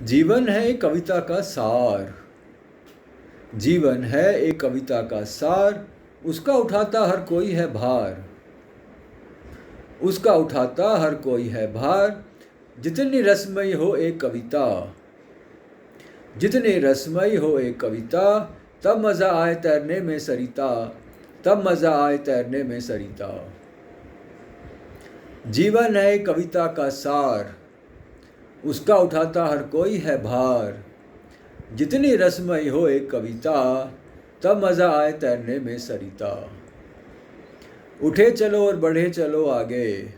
जीवन है एक कविता का सार। जीवन है एक कविता का सार। उसका उठाता हर कोई है भार। उसका उठाता हर कोई है भार। जितनी रसमयी हो एक कविता, जितनी रसमयी हो एक कविता, तब मज़ा आए तैरने में सरिता, तब मज़ा आए तैरने में सरिता। जीवन है एक कविता का सार। उसका उठाता हर कोई है भार। जितनी रसमयी हो एक कविता, तब मज़ा आए तैरने में सरिता। उठे चलो और बढ़े चलो आगे,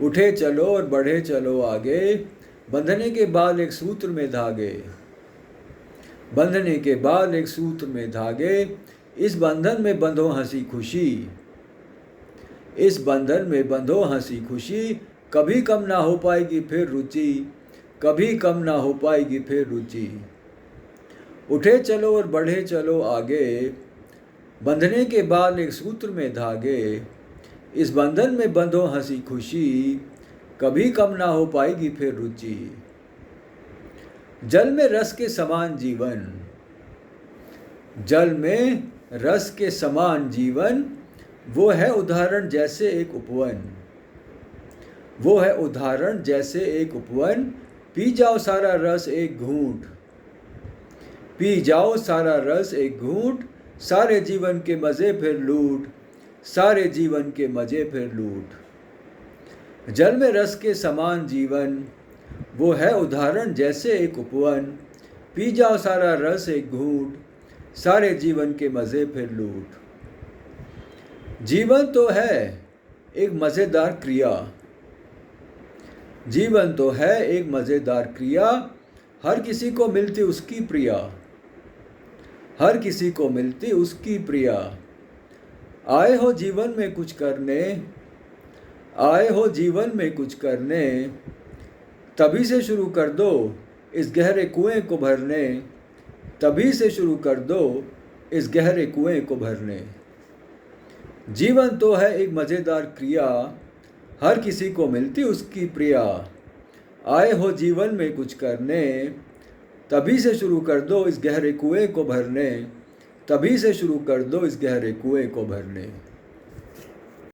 उठे चलो और बढ़े चलो आगे। बंधने के बाद एक सूत्र में धागे, बंधने के बाद एक सूत्र में धागे। इस बंधन में बंधो हंसी खुशी, इस बंधन में बंधो हंसी खुशी। कभी कम ना हो पाएगी फिर रुचि, कभी कम ना हो पाएगी फिर रुचि। उठे चलो और बढ़े चलो आगे, बंधने के बाद एक सूत्र में धागे। इस बंधन में बंधो हंसी खुशी, कभी कम ना हो पाएगी फिर रुचि। जल में रस के समान जीवन, जल में रस के समान जीवन। वो है उदाहरण जैसे एक उपवन, वो है उदाहरण जैसे एक उपवन। पी जाओ सारा रस एक घूंट, पी जाओ सारा रस एक घूंट। सारे जीवन के मज़े फिर लूट, सारे जीवन के मज़े फिर लूट। जल में रस के समान जीवन, वो है उदाहरण जैसे एक उपवन। पी जाओ सारा रस एक घूंट, सारे जीवन के मज़े फिर लूट। जीवन तो है एक मज़ेदार क्रिया, जीवन तो है एक मज़ेदार क्रिया। हर किसी को मिलती उसकी प्रिया, हर किसी को मिलती उसकी प्रिया। आए हो जीवन में कुछ करने, आए हो जीवन में कुछ करने। तभी से शुरू कर दो इस गहरे कुएं को भरने, तभी से शुरू कर दो इस गहरे कुएं को भरने। जीवन तो है एक मज़ेदार क्रिया, हर किसी को मिलती उसकी प्रिया। आए हो जीवन में कुछ करने, तभी से शुरू कर दो इस गहरे कुएं को भरने, तभी से शुरू कर दो इस गहरे कुएं को भरने।